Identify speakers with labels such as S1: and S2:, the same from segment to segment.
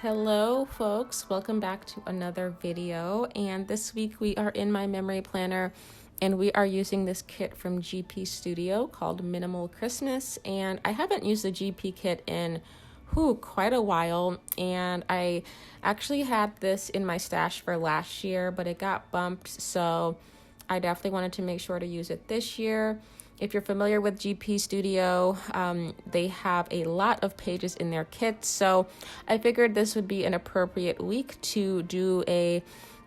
S1: Hello folks, welcome back to another video, and this week we are in my memory planner and we are using this kit from GP Studio called Minimal Christmas. And I haven't used the GP kit in quite a while, and I actually had this in my stash for last year, but it got bumped, so I definitely wanted to make sure to use it this year. If you're familiar with GP Studio, they have a lot of pages in their kits, so I figured this would be an appropriate week to do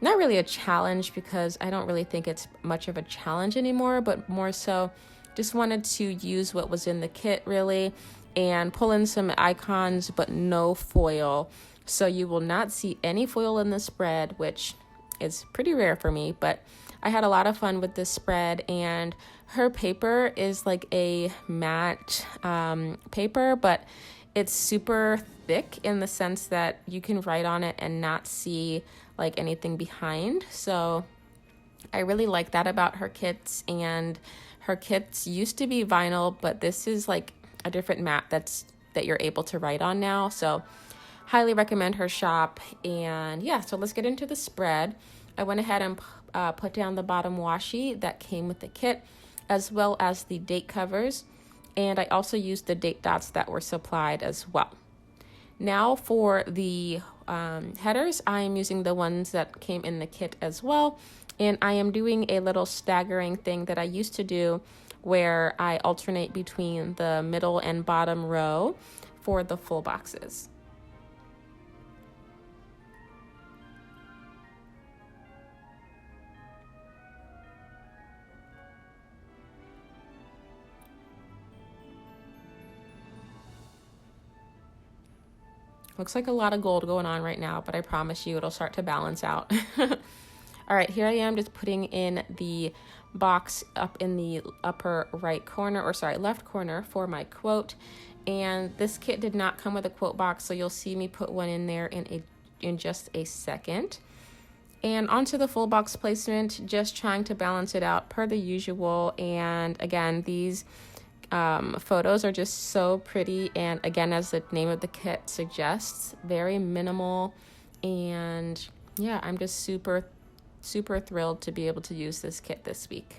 S1: not really a challenge, because I don't really think it's much of a challenge anymore, but more so just wanted to use what was in the kit really and pull in some icons, but no foil. So you will not see any foil in the spread, which is pretty rare for me, but I had a lot of fun with this spread. And her paper is like a matte paper, but it's super thick in the sense that you can write on it and not see like anything behind. So I really like that about her kits. And her kits used to be vinyl, but this is like a different matte that you're able to write on now. So highly recommend her shop. And yeah, so let's get into the spread. I went ahead and put down the bottom washi that came with the kit, as well as the date covers, and I also used the date dots that were supplied as well. Now for the headers, I am using the ones that came in the kit as well, and I am doing a little staggering thing that I used to do where I alternate between the middle and bottom row for the full boxes. Looks like a lot of gold going on right now, but I promise you it'll start to balance out. All right, here I am just putting in the box up in the upper right corner, or sorry, left corner for my quote. And this kit did not come with a quote box, so you'll see me put one in there in just a second. And onto the full box placement, just trying to balance it out per the usual. And again, these photos are just so pretty, and again, as the name of the kit suggests, very minimal. And yeah, I'm just super thrilled to be able to use this kit this week.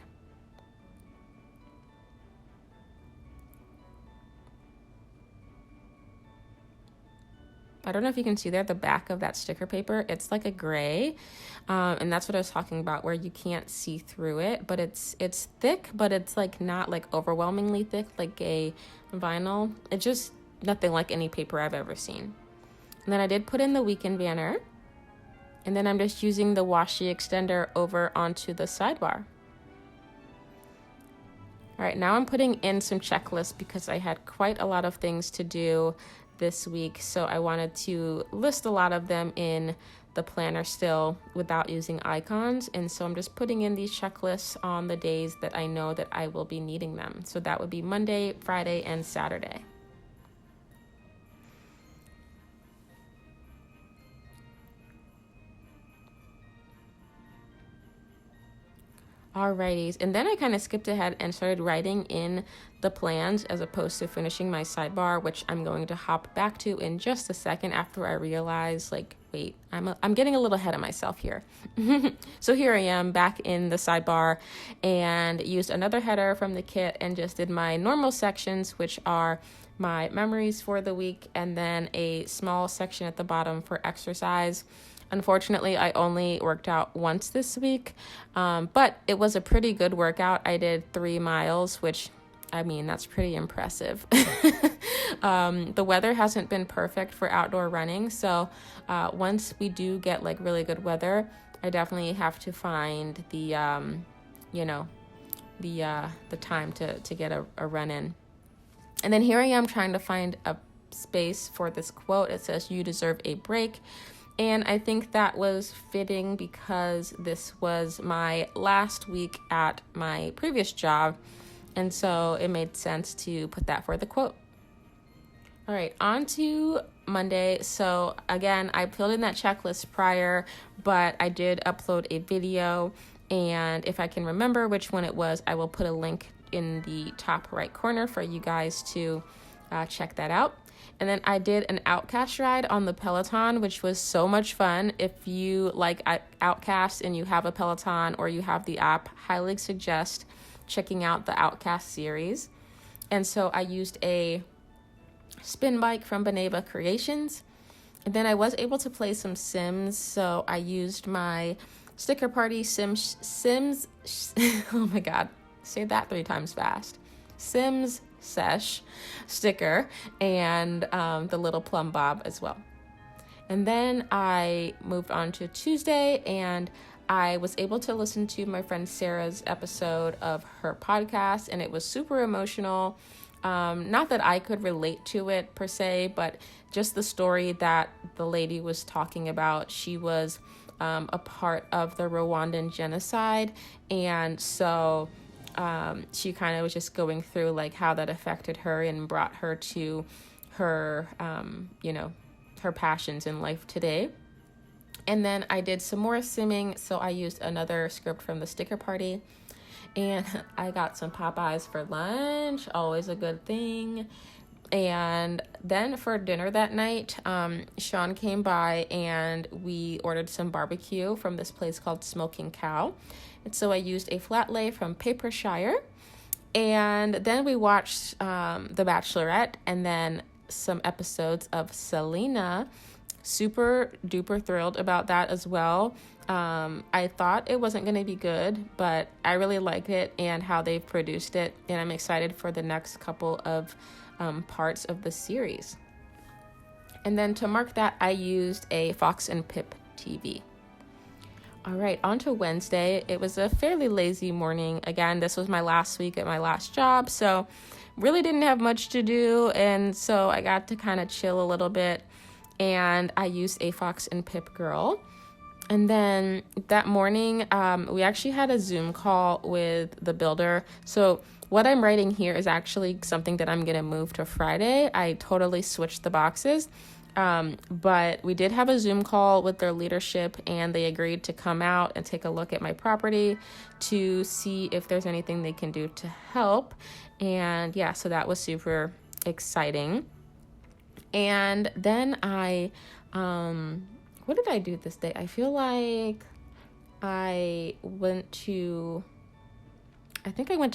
S1: I don't know if you can see there the back of that sticker paper. It's like a gray, and that's what I was talking about, where you can't see through it, but it's thick, but it's like not like overwhelmingly thick like a vinyl. It's just nothing like any paper I've ever seen. And then I did put in the weekend banner, and then I'm just using the washi extender over onto the sidebar. All right, now I'm putting in some checklists because I had quite a lot of things to do this week, so I wanted to list a lot of them in the planner still without using icons. And so I'm just putting in these checklists on the days that I know that I will be needing them. So that would be Monday, Friday, and Saturday. Alrighties, and then I kind of skipped ahead and started writing in the plans as opposed to finishing my sidebar, which I'm going to hop back to in just a second after I realize, like, wait, I'm getting a little ahead of myself here. So here I am back in the sidebar and used another header from the kit and just did my normal sections, which are my memories for the week, and then a small section at the bottom for exercise. Unfortunately, I only worked out once this week, but it was a pretty good workout. I did 3 miles, which, I mean, that's pretty impressive. The weather hasn't been perfect for outdoor running, so once we do get like really good weather, I definitely have to find the time to get a run in. And then here I am trying to find a space for this quote. It says, "You deserve a break." And I think that was fitting because this was my last week at my previous job, and so it made sense to put that for the quote. All right, on to Monday. So again, I filled in that checklist prior, but I did upload a video, and if I can remember which one it was, I will put a link in the top right corner for you guys to check that out. And then I did an Outcast ride on the Peloton, which was so much fun. If you like Outcast and you have a Peloton or you have the app, highly suggest checking out the Outcast series. And so I used a spin bike from Beneva Creations. And then I was able to play some Sims. So I used my Sticker Party Sims, oh my God, say that 3 times fast. Sims Sesh sticker and the little plumb bob as well. And then I moved on to Tuesday, and I was able to listen to my friend Sarah's episode of her podcast, and it was super emotional. Not that I could relate to it per se, but just the story that the lady was talking about. She was a part of the Rwandan genocide, and so she kind of was just going through like how that affected her and brought her to her, her passions in life today. And then I did some more simming. So I used another script from the Sticker Party, and I got some Popeyes for lunch, always a good thing. And then for dinner that night, Sean came by and we ordered some barbecue from this place called Smoking Cow. And so I used a flat lay from Papershire. And then we watched The Bachelorette and then some episodes of Selena. Super duper thrilled about that as well. I thought it wasn't going to be good, but I really liked it and how they've produced it. And I'm excited for the next couple of parts of the series. And then to mark that, I used a Fox and Pip TV. All right, on to Wednesday. It was a fairly lazy morning. Again, this was my last week at my last job, so really didn't have much to do, and so I got to kind of chill a little bit, and I used a Fox and Pip girl. And then that morning, we actually had a Zoom call with the builder. So what I'm writing here is actually something that I'm going to move to Friday. I totally switched the boxes. But we did have a Zoom call with their leadership, and they agreed to come out and take a look at my property to see if there's anything they can do to help. And yeah, so that was super exciting. And then what did I do this day? I feel like I went to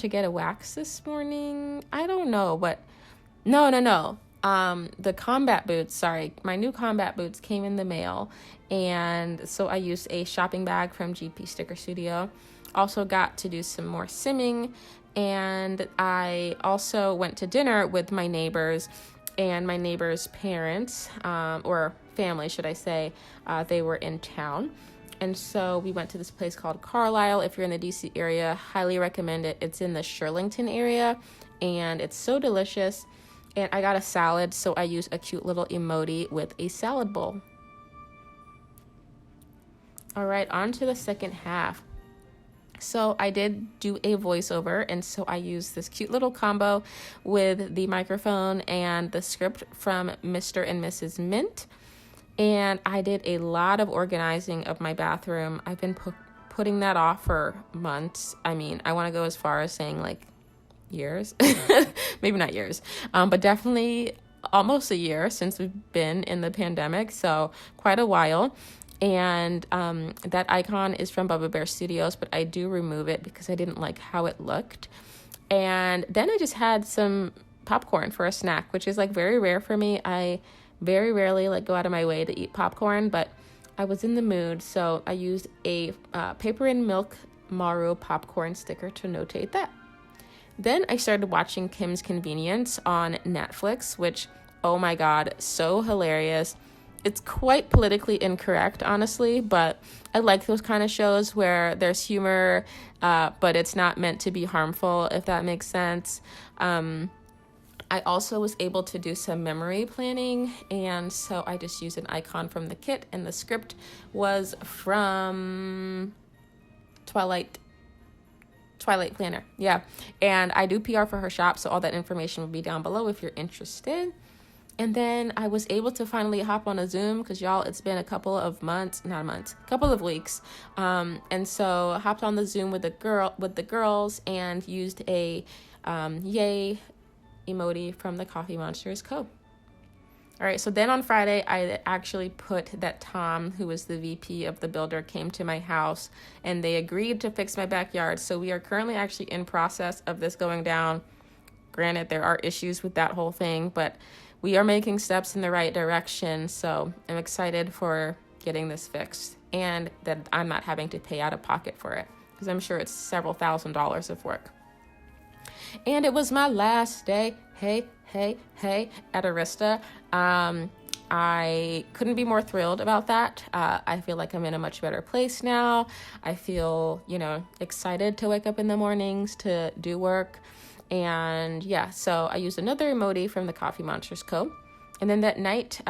S1: get a wax this morning. I don't know, but no. The combat boots, sorry, my new combat boots came in the mail, and so I used a shopping bag from GP Sticker Studio. Also got to do some more simming, and I also went to dinner with my neighbors and my neighbors' parents, or family, should I say. They were in town. And so we went to this place called Carlisle. If you're in the DC area, highly recommend it. It's in the Shirlington area, and it's so delicious. And I got a salad, so I used a cute little emoji with a salad bowl. All right, on to the second half. So I did do a voiceover, and so I used this cute little combo with the microphone and the script from Mr. and Mrs. Mint. And I did a lot of organizing of my bathroom. I've been putting that off for months. I mean, I want to go as far as saying like years, maybe not years, but definitely almost a year since we've been in the pandemic. So quite a while. And that icon is from Bubba Bear Studios, but I do remove it because I didn't like how it looked. And then I just had some popcorn for a snack, which is like very rare for me. I very rarely like go out of my way to eat popcorn, but I was in the mood, so I used a paper and milk Maru popcorn sticker to notate that. Then I started watching Kim's Convenience on Netflix, which, oh my God, so hilarious. It's quite politically incorrect, honestly, but I like those kind of shows where there's humor, but it's not meant to be harmful, if that makes sense. I also was able to do some memory planning, and so I just used an icon from the kit, and the script was from Twilight Planner. Yeah, and I do PR for her shop, so all that information will be down below if you're interested. And then I was able to finally hop on a Zoom because y'all, it's been a couple of weeks. And so hopped on the Zoom with the girls and used a Yay emoji from the Coffee Monsters Co. All right, so then on Friday, I actually put that Tom, who was the VP of the builder, came to my house, and they agreed to fix my backyard. So we are currently actually in process of this going down. Granted, there are issues with that whole thing, but we are making steps in the right direction. So I'm excited for getting this fixed, and that I'm not having to pay out of pocket for it, because I'm sure it's several $1,000s of work. And it was my last day, hey, at Arista. I couldn't be more thrilled about that. I feel like I'm in a much better place now. I feel, excited to wake up in the mornings to do work. And yeah, so I used another emoji from the Coffee Monsters Co. And then that night,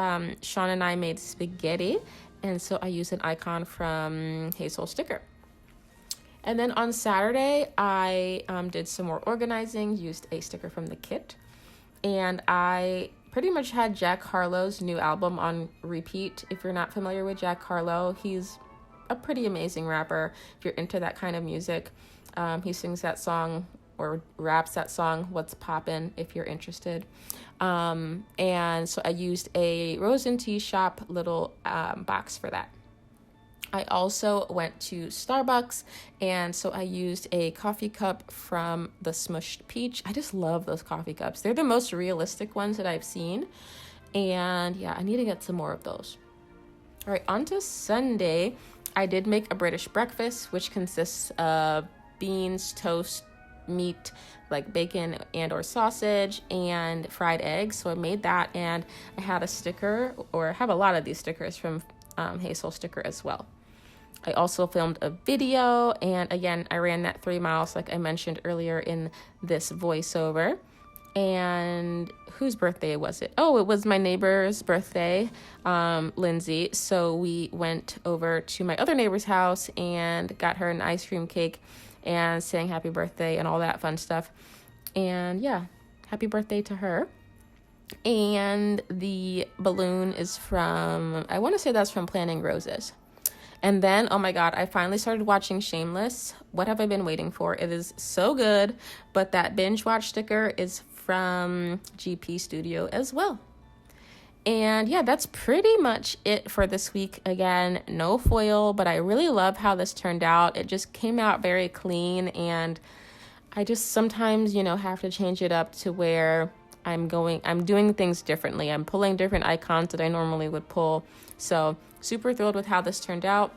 S1: Sean and I made spaghetti. And so I used an icon from Hazel Sticker. And then on Saturday, I did some more organizing, used a sticker from the kit. And I pretty much had Jack Harlow's new album on repeat. If you're not familiar with Jack Harlow, he's a pretty amazing rapper. If you're into that kind of music, he sings that song or raps that song, What's Poppin', if you're interested. And so I used a Rose and Tea Shop little box for that. I also went to Starbucks, and so I used a coffee cup from the Smushed Peach. I just love those coffee cups. They're the most realistic ones that I've seen. And yeah, I need to get some more of those. All right, on to Sunday. I did make a British breakfast, which consists of beans, toast, meat, like bacon and or sausage, and fried eggs. So I made that, and I had a sticker, or I have a lot of these stickers from Hazel Sticker as well. I also filmed a video, and again, I ran that 3 miles like I mentioned earlier in this voiceover. And whose birthday was it? Oh, it was my neighbor's birthday, Lindsay. So we went over to my other neighbor's house and got her an ice cream cake and sang happy birthday and all that fun stuff. And yeah, happy birthday to her. And the balloon is from, I want to say that's from Planting Roses. And then, oh my God, I finally started watching Shameless. What have I been waiting for? It is so good, but that binge watch sticker is from GP Studio as well. And yeah, that's pretty much it for this week. Again, no foil, but I really love how this turned out. It just came out very clean, and I just sometimes, have to change it up to where I'm doing things differently. I'm pulling different icons that I normally would pull. So super thrilled with how this turned out.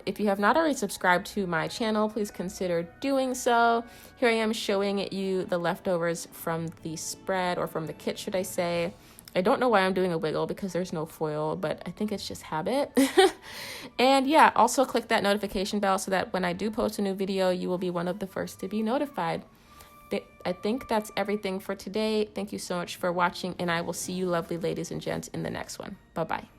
S1: If you have not already subscribed to my channel, please consider doing so. Here I am showing you the leftovers from the spread, or from the kit, should I say. I don't know why I'm doing a wiggle because there's no foil, but I think it's just habit. And yeah, also click that notification bell so that when I do post a new video, you will be one of the first to be notified. I think that's everything for today. Thank you so much for watching, and I will see you lovely ladies and gents in the next one. Bye-bye.